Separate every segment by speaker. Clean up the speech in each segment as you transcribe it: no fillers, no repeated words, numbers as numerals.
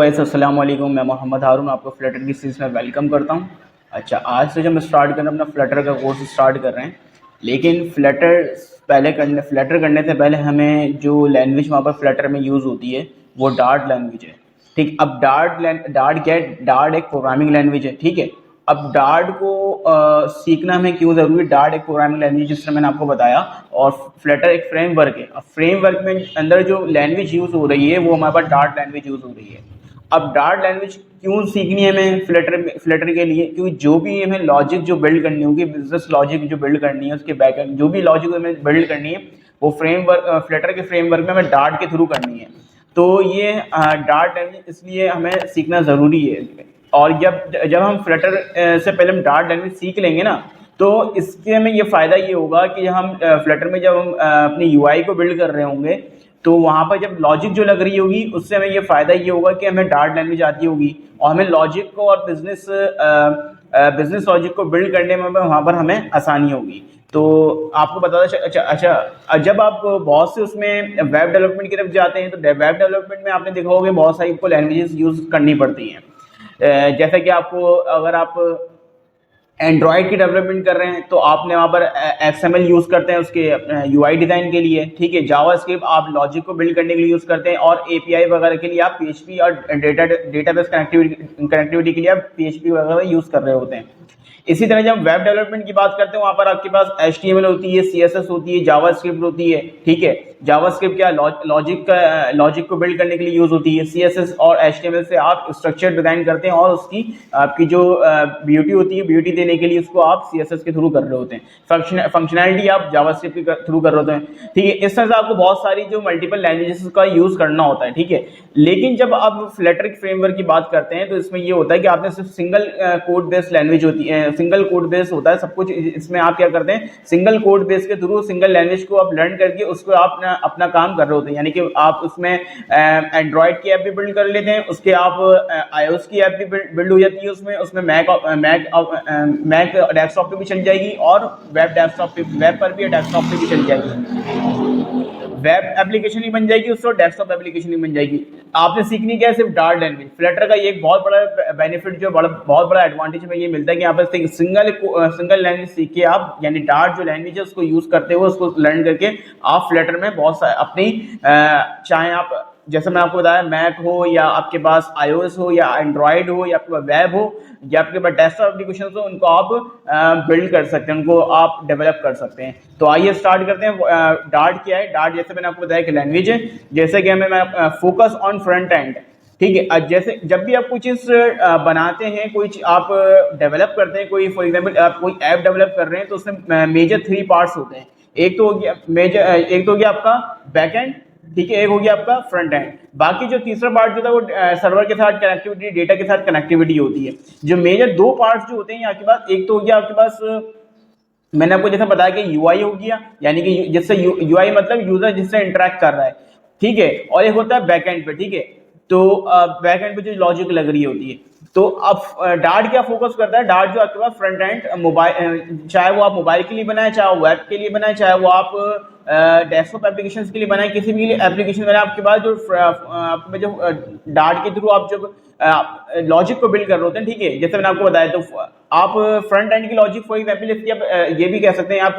Speaker 1: Guys अस्सलाम वालेकुम, मैं मोहम्मद हारून आपको फ्लटर की सीरीज़ में वेलकम करता हूँ। अच्छा, आज से जब हम स्टार्ट कर रहे हैं अपना फ्लटर का कोर्स स्टार्ट कर रहे हैं, लेकिन फ्लटर करने से पहले हमें जो लैंग्वेज वहाँ पर फ्लटर में यूज़ होती है वो डार्ट लैंग्वेज है। ठीक, अब डार्ट क्या है? डार्ट एक प्रोग्रामिंग लैंग्वेज है। ठीक है, अब डार्ट को सीखना हमें क्यों ज़रूरी है? डार्ट एक प्रोग्रामिंग लैंग्वेज जिस तरह मैंने आपको बताया, और फ्लटर एक फ्रेमवर्क है। अब फ्रेमवर्क में अंदर जो लैंग्वेज यूज़ हो रही है वो हमारे पास डार्ट लैंग्वेज यूज़ हो रही है। अब डार्ट लैंग्वेज क्यों सीखनी है हमें फ्लटर के लिए? क्योंकि जो भी हमें लॉजिक जो बिल्ड करनी होगी, बिजनेस लॉजिक जो बिल्ड करनी है, उसके बैकएंड जो भी लॉजिक हमें बिल्ड करनी है वो फ्रेमवर्क फ्लटर के फ्रेमवर्क में हमें डार्ट के थ्रू करनी है। तो ये डार्ट लैंग्वेज इसलिए हमें सीखना ज़रूरी है। और जब हम फ्लटर से पहले हम डार्ट लैंग्वेज सीख लेंगे ना, तो इसके हमें ये फ़ायदा ये होगा कि हम फ्लटर में जब हम अपनी यूआई को बिल्ड कर रहे होंगे, तो वहाँ पर जब लॉजिक जो लग रही होगी उससे हमें ये फ़ायदा ये होगा कि हमें डार्ट लैंग्वेज आती होगी, और हमें लॉजिक को और बिजनेस लॉजिक को बिल्ड करने में वहाँ पर हमें आसानी होगी। तो आपको बता दें। अच्छा, जब आप बहुत से उसमें वेब डेवलपमेंट की तरफ जाते हैं तो वेब डेवलपमेंट में आपने देखा होगा बहुत सारी आपको लैंग्वेजेस यूज़ करनी पड़ती हैं। जैसे कि आपको अगर आप एंड्रॉयड की डेवलपमेंट कर रहे हैं तो आपने वहाँ पर XML यूज़ करते हैं उसके UI डिज़ाइन के लिए। ठीक है, जावास्क्रिप्ट आप लॉजिक को बिल्ड करने के लिए यूज़ करते हैं, और API वगैरह के लिए आप PHP और डेटाबेस कनेक्टिविटी के लिए आप PHP वगैरह यूज़ कर रहे होते हैं। इसी तरह जब वेब डेवलपमेंट की बात करते हैं वहाँ पर आपके पास HTML होती है, CSS होती है, जावास्क्रिप्ट होती है। ठीक है, जावास्क्रिप्ट क्या लॉजिक को बिल्ड करने के लिए यूज़ होती है। CSS और HTML से आप स्ट्रक्चर डिज़ाइन करते हैं, और उसकी आपकी जो ब्यूटी होती है, ब्यूटी देने के लिए उसको आप CSS के थ्रू कर रहे होते हैं। फंक्शनैलिटी आप जावास्क्रिप्ट के थ्रू कर रहे होते हैं। ठीक है, इस तरह से आपको बहुत सारी जो मल्टीपल लैंग्वेजेस का यूज़ करना होता है। ठीक है, लेकिन जब आप फ्लटर फ्रेमवर्क की बात करते हैं तो इसमें ये होता है कि आपने सिर्फ सिंगल कोड बेस्ड लैंग्वेज होती है, सिंगल कोड बेस होता है सब कुछ। इसमें आप क्या करते हैं, सिंगल कोड बेस के थ्रू सिंगल लैंग्वेज को आप लर्न करके उसको आप अपना काम कर रहे होते हैं। यानी कि आप उसमें एंड्रॉयड की ऐप भी बिल्ड कर लेते हैं, उसके आप iOS की ऐप भी बिल्ड हो जाती है, उसमें मैक डेस्कटॉप पे भी चल जाएगी, और वेब पर भी डेस्कटॉप पे भी चल जाएगी। वेब एप्लीकेशन ही बन जाएगी उसको, डेस्कटॉप एप्लीकेशन ही बन जाएगी। आपने सीखनी क्या है? सिर्फ डार्ट लैंग्वेज। फ्लटर का ये एक बहुत बड़ा बेनिफिट, जो बहुत बड़ा एडवांटेज हमें ये मिलता है कि यहाँ पर सिंगल लैंग्वेज सीख के आप, यानी डार्ट जो लैंग्वेज है उसको यूज़ करते हुए उसको लर्न करके आप फ्लटर में बहुत सारे अपनी चाहे आप, जैसे मैं आपको बताया, मैक हो या आपके पास iOS हो या एंड्रॉयड हो या आपके पास वेब हो या आपके पास डेस्कटॉप एप्लीकेशन हो, उनको आप बिल्ड कर सकते हैं, उनको आप डेवलप कर सकते हैं। तो आइए स्टार्ट करते हैं। डार्ट क्या है? डार्ट जैसे मैंने आपको बताया कि लैंग्वेज है, जैसे कि मैं फोकस ऑन फ्रंट एंड। ठीक है, जैसे जब भी आप कोई चीज़ बनाते हैं, कोई चीज़ आप डेवलप करते हैं, कोई फॉर एग्जाम्पल आप कोई ऐप डेवलप कर रहे हैं, तो उसमें मेजर 3 पार्ट्स होते हैं। एक तो हो गया आपका बैक एंड। ठीक है, एक हो गया आपका फ्रंट एंड। बाकी जो तीसरा पार्ट जो था वो सर्वर के साथ कनेक्टिविटी, डेटा के साथ कनेक्टिविटी होती है। जो मेजर 2 पार्ट्स जो होते हैं यहाँ के पास, एक तो हो गया आपके पास, मैंने आपको जैसा बताया कि यूआई हो गया, यानी कि जिससे यूआई मतलब यूजर जिससे इंटरेक्ट कर रहा है। ठीक है, और एक होता है बैक एंड पे। ठीक है, तो बैक एंड पे जो लॉजिक लग रही होती है। तो अब डार्ट क्या फोकस करता है? डार्ट जो आपके पास फ्रंट एंड मोबाइल, चाहे वो आप मोबाइल के लिए बनाए, चाहे वो वेब के लिए बनाए, चाहे वो आप डेस्कटॉप एप्लीकेशंस के लिए बनाए, किसी भी एप्लीकेशन बनाए, आपके पास जो डार्ट के थ्रू आप जब लॉजिक को बिल्ड कर रहे होते हैं। ठीक है, जैसे मैंने आपको बताया, तो आप फ्रंट एंड की लॉजिक फॉर एग्जाम्पल इसकी आप ये भी कह सकते हैं, आप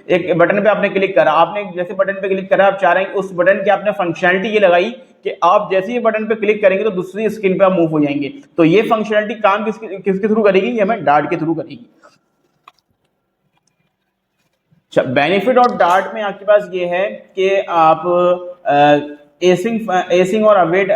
Speaker 1: एक बटन पे आपने क्लिक करा, आपने जैसे बटन पे क्लिक करा, आप चाह रहे हैं उस बटन की आपने फंक्शनलिटी ये लगाई कि आप जैसे ही बटन पे क्लिक करेंगे तो दूसरी स्क्रीन पे आप मूव हो जाएंगे। तो ये फंक्शनलिटी काम किसके थ्रू करेगी? ये हमें डार्ट के थ्रू करेगी। अच्छा, बेनिफिट ऑफ डार्ट में आपके पास ये है कि आप एसिंग और अवेट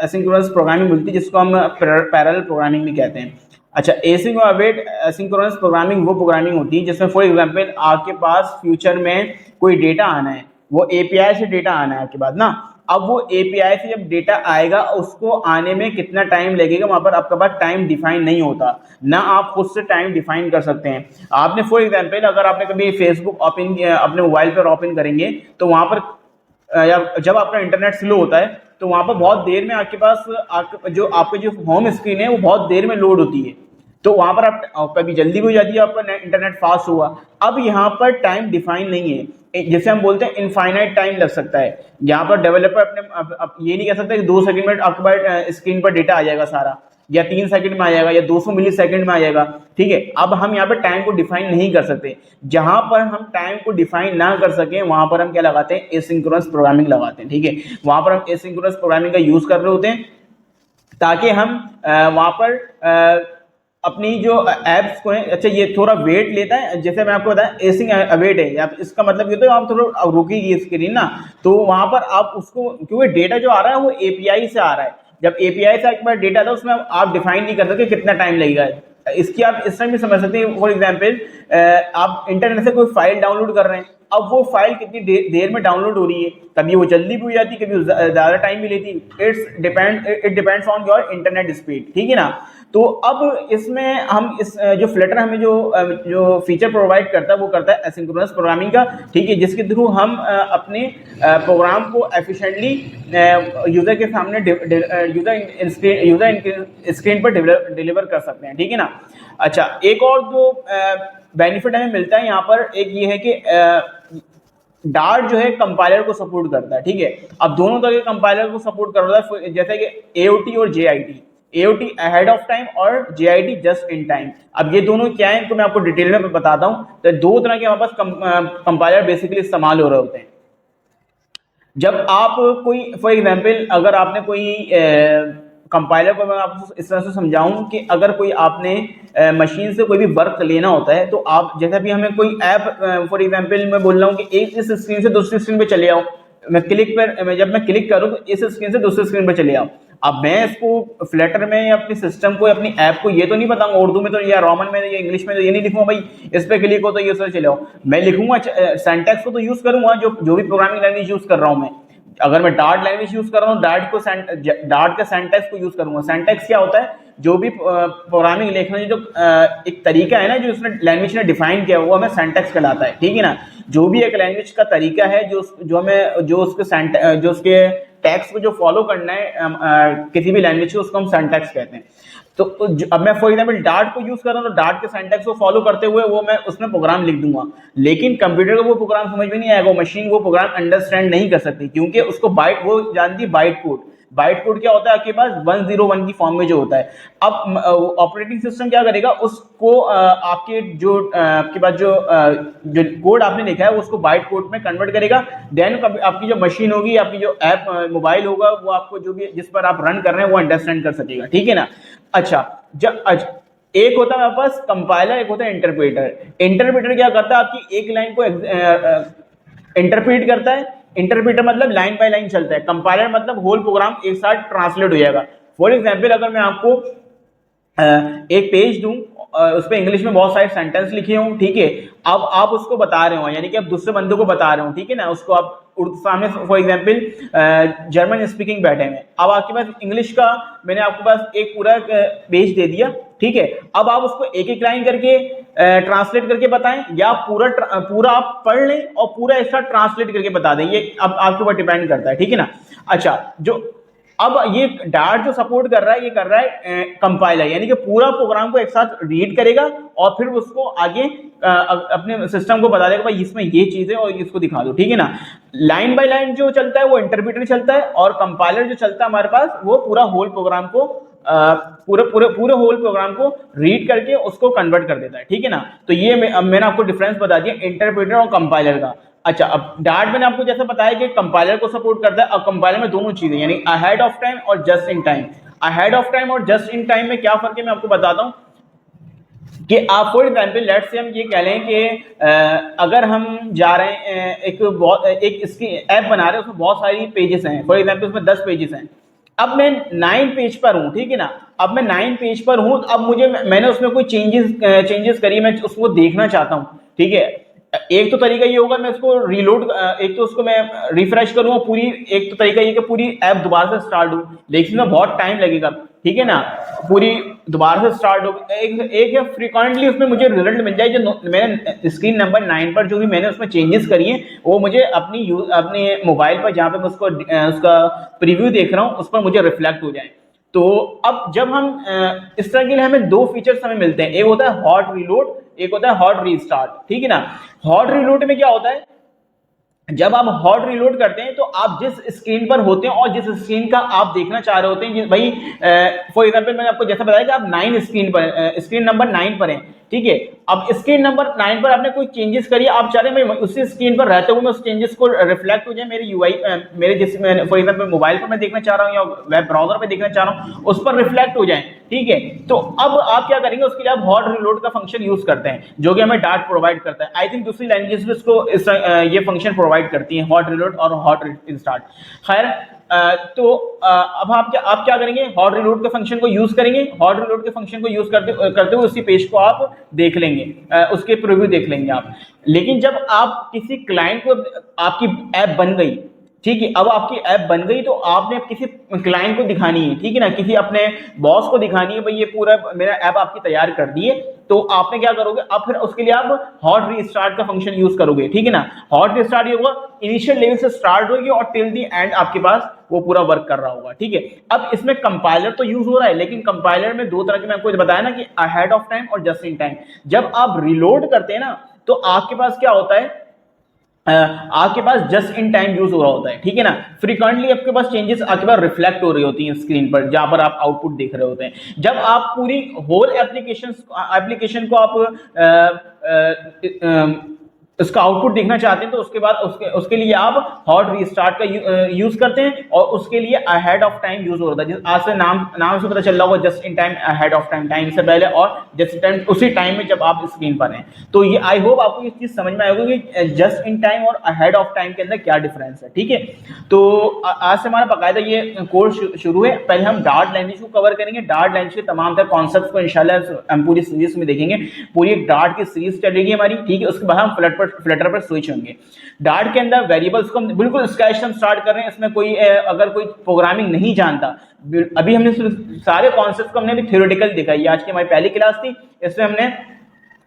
Speaker 1: एसिंक्रोनस प्रोग्रामिंग मिलती है, जिसको हम पैरेलल प्रोग्रामिंग भी कहते हैं। अच्छा, एसिंग और अवेट एसिंक्रोनस प्रोग्रामिंग वो प्रोग्रामिंग होती है जिसमें फॉर एग्जांपल आपके पास फ्यूचर में कोई डेटा आना है, वो API से डेटा आना है आपके पास ना। अब वो API से जब डेटा आएगा, उसको आने में कितना टाइम लगेगा, वहां पर आपके पास टाइम डिफाइन नहीं होता, ना आप खुद से टाइम डिफाइन कर सकते हैं। आपने फॉर एग्जांपल अगर आपने कभी फेसबुक ओपन अपने मोबाइल पर ओपन करेंगे, तो वहां पर या जब आपका इंटरनेट स्लो होता है तो वहां पर बहुत देर में आपके पास जो होम स्क्रीन है वो बहुत देर में लोड होती है। तो वहां पर आप कभी जल्दी भी हो जाती है, आपका इंटरनेट फास्ट हुआ। अब यहाँ पर टाइम डिफाइन नहीं है, जैसे हम बोलते हैं इनफाइनाइट टाइम लग सकता है। यहाँ पर डेवलपर अपने ये नहीं कह सकता कि 2 सेकंड में आपके पास स्क्रीन पर डेटा आ जाएगा सारा, या 3 सेकंड में आ जाएगा, या 200 मिली सेकंड में आ जाएगा, ठीक है। अब हम यहाँ पर टाइम को डिफाइन नहीं कर सकते। जहां पर हम टाइम को डिफाइन ना कर सके वहां पर हम क्या लगाते हैं, एसिंक्रोनस प्रोग्रामिंग लगाते हैं, ठीक है। वहां पर हम एसिंक्रोनस प्रोग्रामिंग का यूज कर रहे होते हैं ताकि हम वहां पर अपनी जो एप्स को है, अच्छा ये थोड़ा वेट लेता है, जैसे मैं आपको बताया एसिंग अवेट है, या इसका मतलब ये तो आप थोड़ा रुकेगी स्क्रीन ना, तो वहां पर आप उसको, क्योंकि डेटा जो आ रहा है वो एपीआई से आ रहा है, जब एपीआई से एक बार डेटा था उसमें आप डिफाइन नहीं कर सकते कितना टाइम लगेगा। इसकी आप इस तरह भी समझ सकते हैं, फॉर एग्जाम्पल आप इंटरनेट से कोई फाइल डाउनलोड कर रहे हैं, अब वो फाइल कितनी देर में डाउनलोड हो रही है, कभी वो जल्दी भी हो जाती है, कभी ज्यादा टाइम भी लेती है, it depends on your internet speed, ठीक है ना। तो अब इसमें हम इस जो फ्लटर हमें जो फीचर प्रोवाइड करता है वो करता है एसिंक्रोनस प्रोग्रामिंग का, ठीक है, जिसके थ्रू हम अपने प्रोग्राम को एफिशिएंटली यूजर के सामने यूजर स्क्रीन पर डिलीवर कर सकते हैं, ठीक है ना। अच्छा, एक और जो बेनिफिट हमें मिलता है यहाँ पर, एक ये है कि डार्ट जो है कंपाइलर को सपोर्ट करता है, ठीक है। अब दोनों तरह के कंपाइलर को सपोर्ट करता है, जैसे कि एओटी और JIT, AOT ahead of time और जेआईटी जस्ट इन टाइम। अब ये दोनों क्या है, तो मैं आपको डिटेल में बताता हूँ। तो दो तरह के हमारे पास कंपाइलर बेसिकली इस्तेमाल हो रहे होते हैं। जब आप कोई, फॉर एग्जाम्पल, अगर आपने कोई कंपाइलर को मैं आपको इस तरह से समझाऊं कि अगर कोई आपने मशीन से कोई भी वर्क लेना होता है, तो आप जैसे भी हमें कोई ऐप, फॉर एग्जांपल मैं बोल रहा हूं कि एक इस स्क्रीन से दूसरी स्क्रीन पे चले आओ, जब मैं क्लिक करूं तो इस स्क्रीन से दूसरी स्क्रीन पे चले आओ। अब मैं इसको फ्लटर में या अपने सिस्टम को या अपनी ऐप को ये तो नहीं बताऊंगा उर्दू में तो, या रोमन में या इंग्लिश में तो ये नहीं लिखूंगा भाई इस पे क्लिक हो तो ये चले आओ। मैं लिखूंगा सिंटैक्स को तो यूज करूंगा, जो भी प्रोग्रामिंग लैंग्वेज यूज कर रहा हूं मैं। अगर मैं डार्ट लैंग्वेज यूज कर रहा हूँ, डार्ट के सिंटैक्स को यूज करूंगा। सिंटैक्स क्या होता है, जो भी प्रोग्रामिंग लिखने जो एक तरीका है ना, जो उसने लैंग्वेज ने डिफाइन किया वो हमें सिंटैक्स कहलाता है, ठीक है ना। जो भी एक लैंग्वेज का तरीका है जो उसके टैक्स को जो फॉलो करना है किसी भी लैंग्वेज को, उसको हम सिंटैक्स कहते हैं। तो अब मैं फॉर एग्जांपल डार्ट को यूज कर रहा हूँ, तो डार्ट के सिंटैक्स को फॉलो करते हुए वो मैं उसमें प्रोग्राम लिख दूंगा, लेकिन कंप्यूटर को वो प्रोग्राम समझ में नहीं आएगा, मशीन वो प्रोग्राम अंडरस्टैंड नहीं कर सकती, क्योंकि उसको बाइट, वो जानती है बाइट कोड। बाइट कोड क्या होता है आपके पास 101 की फॉर्म में जो होता है। अब ऑपरेटिंग सिस्टम क्या करेगा, उसको आपके पास जो कोड आपने लिखा है उसको बाइट कोड में कन्वर्ट करेगा। देन आपकी जो मशीन होगी, आपकी जो ऐप मोबाइल होगा, वो आपको जो भी जिस पर आप रन कर रहे हैं वो अंडरस्टैंड कर सकेगा, ठीक है ना। अच्छा, एक होता है हमारे पास कंपाइलर, एक होता है इंटरप्रेटर। इंटरप्रेटर क्या करता है, आपकी एक लाइन को इंटरप्रेट करता है। इंटरप्रेटर मतलब लाइन बाय लाइन चलता है। कंपाइलर मतलब होल प्रोग्राम एक साथ ट्रांसलेट हो जाएगा। फॉर एग्जांपल, अगर मैं आपको एक पेज दूं, उस पर इंग्लिश में बहुत सारे सेंटेंस लिखे हों, ठीक है, अब आप उसको बता रहे हो, यानी कि आप दूसरे बंदे को बता रहे हो, ठीक है ना, उसको आप सामने फॉर एग्जांपल जर्मन स्पीकिंग बैठे हैं, अब आपके पास इंग्लिश का मैंने आपके पास एक पूरा पेज दे दिया, ठीक है। अब आप उसको एक एक लाइन करके ट्रांसलेट करके बताएं, या पूरा आप पढ़ लें और पूरा एक साथ ट्रांसलेट करके बता दें, ये अब आपके ऊपर डिपेंड करता है, ठीक है ना। अच्छा, अब ये डार्ट जो सपोर्ट कर रहा है, ये कर रहा है कंपाइलर, यानी कि पूरा प्रोग्राम को एक साथ रीड करेगा और फिर उसको आगे अपने सिस्टम को बता देगा भाई इसमें ये चीज है और इसको दिखा दो, ठीक है ना। लाइन बाय लाइन जो चलता है वो इंटरप्रेटर चलता है, और कंपाइलर जो चलता है हमारे पास वो पूरा होल प्रोग्राम को पूरे होल प्रोग्राम को रीड करके उसको कन्वर्ट कर देता है, ठीक है ना। तो ये मैंने आपको डिफरेंस बता दिया इंटरप्रेटर और कंपाइलर का। अच्छा, अब डार्ट मैंने आपको जैसे बताया कि कंपाइलर को सपोर्ट करता है, और कंपाइलर में दोनों चीजें, यानी अहेड ऑफ टाइम और just in time. Ahead of time और जस्ट इन टाइम में क्या फर्क है मैं आपको बताता हूं कि आप फॉर एग्जांपल लेट्स से हम ये कह लें कि अगर हम जा रहे हैं एक इसकी ऐप बना रहे हैं, उसमें बहुत सारी पेजेस हैं, फॉर एग्जांपल उसमें 10 पेजेस हैं। अब मैं 9 पेज पर हूं, ठीक है ना। अब मैं 9 पेज पर हूं, अब मैंने उसमें कोई चेंजेस करी, मैं उसको देखना चाहता हूं, ठीक है। एक तो तरीका ये होगा मैं उसको रीलोड, एक तो उसको मैं रिफ्रेश करूंगा पूरी, एक तो तरीका ये कि पूरी ऐप दोबारा से स्टार्ट हो, लेकिन इसमें बहुत टाइम लगेगा, ठीक है ना। पूरी दोबारा से स्टार्ट हो, एक है फ्रीक्वेंटली उसमें मुझे रिजल्ट मिल जाए, जो मैंने स्क्रीन नंबर 9 पर जो भी मैंने उसमें चेंजेस करी है वो मुझे अपने मोबाइल पर जहाँ पे मैं उसका प्रीव्यू देख रहा हूँ उस पर मुझे रिफ्लेक्ट हो जाए। तो अब जब हम इस तरह के लिए हमें दो फीचर्स हमें मिलते हैं, एक होता है हॉट रीलोड, एक होता है हॉट रीस्टार्ट, ठीक है ना। हॉट रीलोड में क्या होता है, जब आप हॉट रीलोड करते हैं तो आप जिस स्क्रीन पर होते हैं और जिस स्क्रीन का आप देखना चाह रहे होते हैं, भाई फॉर एग्जांपल मैंने आपको जैसा बताया कि आप 9 स्क्रीन पर, स्क्रीन नंबर 9 पर हैं, ठीक है। अब स्क्रीन नंबर 9 पर आपने कोई चेंजेस करी, आप चाह रहे हैं उसी स्क्रीन पर रहते हुए मैं उस चेंजेस को रिफ्लेक्ट हो जाए मेरे यूआई, मेरे जिस फॉर एग्जांपल मोबाइल पर मैं देखना चाह रहा हूँ या वेब ब्राउजर पे देखना चाह रहा हूँ, उस पर रिफ्लेक्ट हो जाए, ठीक है। तो अब आप क्या करेंगे, उसके लिए आप हॉट रीलोड का फंक्शन यूज करते हैं जो कि हमें डार्ट प्रोवाइड करता है। आई थिंक दूसरी लैंग्वेज भी इसको ये फंक्शन प्रोवाइड करती है, हॉट रीलोड और हॉट रिस्टार्ट। खैर तो अब आप क्या करेंगे, हॉट रीलोड के फंक्शन को यूज करेंगे। हॉट रीलोड के फंक्शन को यूज करते हुए उसी पेज को आप देख लेंगे, उसके प्रीव्यू देख लेंगे आप। लेकिन जब आप किसी क्लाइंट को, आपकी ऐप बन गई, ठीक है, अब आपकी ऐप बन गई तो आपने किसी क्लाइंट को दिखानी है, ठीक है ना, किसी अपने बॉस को दिखानी है, भाई ये पूरा मेरा ऐप आपकी तैयार कर दी है। तो आपने क्या करोगे, अब फिर उसके लिए आप हॉट रीस्टार्ट का फंक्शन यूज करोगे, ठीक है ना। हॉट रीस्टार्ट ये होगा, इनिशियल लेवल से स्टार्ट होगी और टिल दी एंड आपके पास वो पूरा वर्क कर रहा होगा, ठीक है। अब इसमें कंपाइलर तो यूज हो रहा है, लेकिन कंपाइलर में दो तरह के, मैं आपको बताया ना कि अहेड ऑफ टाइम और जस्ट इन टाइम। जब आप रिलोड करते हैं ना तो आपके पास क्या होता है, आपके पास जस्ट इन टाइम यूज हो रहा होता है, ठीक है ना। फ्रीक्वेंटली आपके पास चेंजेस आपके पास रिफ्लेक्ट हो रही होती हैं स्क्रीन पर, जहां पर आप आउटपुट देख रहे होते हैं। जब आप पूरी होल एप्लीकेशन को आप उसका आउटपुट देखना चाहते हैं तो उसके बाद उसके लिए आप हॉट रीस्टार्ट का यूज करते हैं और उसके लिए अहेड ऑफ टाइम यूज होता है। आज से नाम से पता चल रहा होगा, just in time, ahead of time, time से पहले और जस्ट इन टाइम उसी टाइम में जब आप स्क्रीन पर हैं। तो ये आई होप आपको ये चीज समझ में आएगी कि जस्ट इन टाइम और अहेड ऑफ टाइम के अंदर क्या डिफरेंस है, ठीक है। तो आज से हमारा बाकायदा ये कोर्स शुरू है। पहले हम डार्ट लैंग्वेज को कवर करेंगे, डार्ट लैंग्वेज के तमाम तरह कॉन्सेप्ट्स को इंशाल्लाह हम पूरी सीरीज में देखेंगे, पूरी एक डार्ट की सीरीज चलेगी हमारी, ठीक है। उसके बाद हम फ्लटर पर स्विच होंगे। डार्ट के अंदर वेरिएबल्स को हम बिल्कुल स्क्रैच से हम स्टार्ट कर रहे हैं, इसमें कोई अगर कोई प्रोग्रामिंग नहीं जानता, अभी हमने सारे कॉन्सेप्ट को हमने भी थ्योरेटिकल देखा है। आज की हमारी पहली क्लास थी, इसमें हमने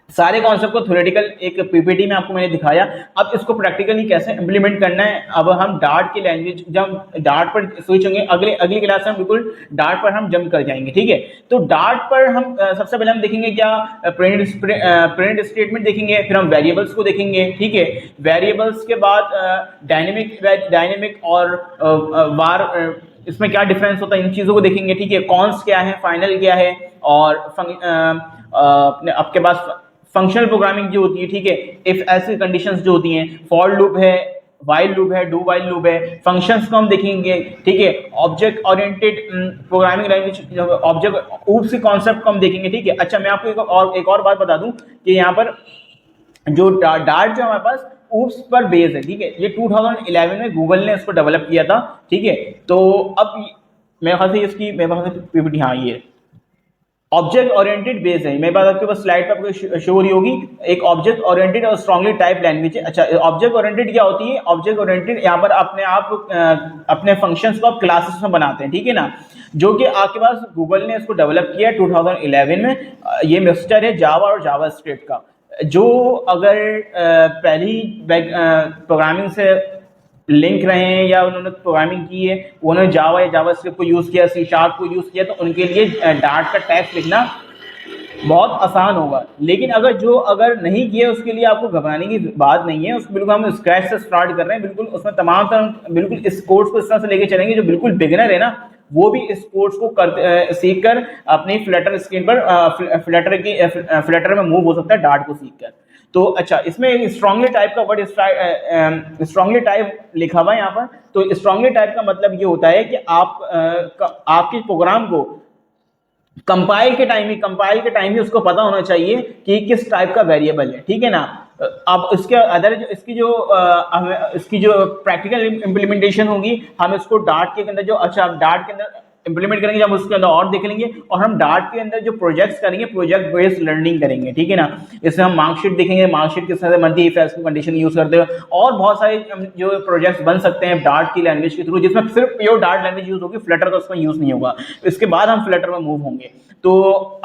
Speaker 1: सारे कॉन्सेप्ट को थ्योरेटिकल एक पीपीटी में आपको मैंने दिखाया। अब इसको प्रैक्टिकली कैसे इंप्लीमेंट करना है, अब हम डार्ट की लैंग्वेज, जब डार्ट पर स्विच होंगे, अगली क्लास में हम बिल्कुल डार्ट पर हम जंप कर जाएंगे, ठीक है। तो डार्ट पर हम सबसे पहले हम देखेंगे क्या, प्रिंट स्टेटमेंट देखेंगे, फिर हम वेरिएबल्स को देखेंगे, ठीक है। वेरिएबल्स के बाद डायनेमिक और वार, इसमें क्या डिफरेंस होता है, इन चीज़ों को देखेंगे, ठीक है। कॉन्स क्या है, फाइनल क्या है, और आपके पास फंक्शनल प्रोग्रामिंग जो होती है, ठीक है। इफ ऐसी कंडीशंस जो होती हैं, फॉर लूप है, वाइल लूप है, डू वाइल लूप है, फंक्शंस को हम देखेंगे, ठीक है। Object oriented programming language, object oops के कॉन्सेप्ट को हम देखेंगे, ठीक है। अच्छा, मैं आपको एक और बात बता दूं कि यहाँ पर जो डार्ट जो हमारे पास ऊप्स पर बेस है, ठीक है, ये 2011 में गूगल ने इसको डेवलप किया था, ठीक है। तो अब मेरे ख्याल से इसकी पीपीटी, हाँ ये ऑब्जेक्ट ओरिएंटेड बेस है, मेरे पास आपके पास स्लाइड पर आपको शो हो रही होगी। एक ऑब्जेक्ट ओरिएंटेड और स्ट्रांगली टाइप लैंग्वेज है। अच्छा, ऑब्जेक्ट ओरिएंटेड क्या होती है, ऑब्जेक्ट ओरिएंटेड यहाँ पर अपने फंक्शंस को आप क्लासेस में बनाते हैं, ठीक है ना, जो कि आपके पास गूगल ने इसको डेवलप किया 2011 में। ये मिक्सचर है जावा और जावा स्क्रिप्ट का। जो अगर पहली प्रोग्रामिंग से लिंक रहे हैं या उन्होंने प्रोग्रामिंग की है, उन्होंने जावा या जावा स्क्रिप्ट को यूज़ किया, सी शार्प को यूज़ किया, तो उनके लिए डार्ट का टैक्स लिखना बहुत आसान होगा। लेकिन अगर नहीं किया, उसके लिए आपको घबराने की बात नहीं है। उसको बिल्कुल हम स्क्रैच से स्टार्ट कर रहे हैं, बिल्कुल उसमें तमाम तरह बिल्कुल इस कोर्स को इस तरह से लेके चलेंगे, जो बिल्कुल बिगिनर है ना, वो भी इस कोर्स को सीख कर अपनी फ्लटर स्क्रीन पर फ्लटर में मूव हो सकता है डार्ट को सीख कर। तो अच्छा, इसमें स्ट्रांगली टाइप का वर्ड स्ट्रांगली टाइप लिखा हुआ है यहाँ पर। तो स्ट्रांगली टाइप का मतलब ये होता है कि आपके प्रोग्राम को कंपाइल के टाइम ही उसको पता होना चाहिए कि किस टाइप का वेरिएबल है, ठीक है ना। अब इसकी जो प्रैक्टिकल इम्प्लीमेंटेशन होगी, हम इसको डार्ट के अंदर डार्ट के अंदर इंप्लीमेंट करेंगे, जब उसके अंदर और देख लेंगे। और हम डार्ट के अंदर जो प्रोजेक्ट्स करेंगे, प्रोजेक्ट बेस्ड लर्निंग करेंगे, ठीक है ना। इसमें हम मार्कशीट देखेंगे, मार्कशीट किस तरह से बनती है, इफ एल्स कंडीशन यूज करते हैं, और बहुत सारे जो प्रोजेक्ट्स बन सकते हैं डार्ट की लैंग्वेज के थ्रू, जिसमें सिर्फ प्योर डार्ट लैंग्वेज यूज होगी, फ्लटर का उसमें यूज नहीं होगा। इसके बाद हम फ्लटर में मूव होंगे। तो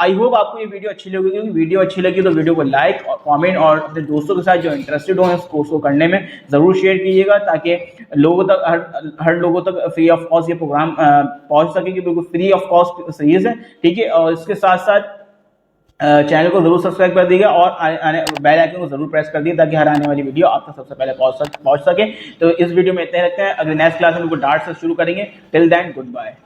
Speaker 1: आई होप आपको ये वीडियो अच्छी लगेगी। वीडियो अच्छी लगी तो वीडियो को लाइक और कमेंट, और अपने दोस्तों के साथ जो इंटरेस्टेड हो इस कोर्स को करने में ज़रूर शेयर कीजिएगा, ताकि लोगों तक हर लोगों तक फ्री ऑफ कॉस्ट ये प्रोग्राम पहुंच सके, कि बिल्कुल फ्री ऑफ कॉस्ट सीरीज है, ठीक है। और इसके साथ साथ चैनल को ज़रूर सब्सक्राइब कर दीजिएगा और बेल आइकन को ज़रूर प्रेस कर दीजिए ताकि हर आने वाली वीडियो आप तक सबसे पहले पहुंच सके। तो इस वीडियो में इतने रखते हैं, अगले नेक्स्ट क्लास में उनको डार्ट से शुरू करेंगे। Till then good bye.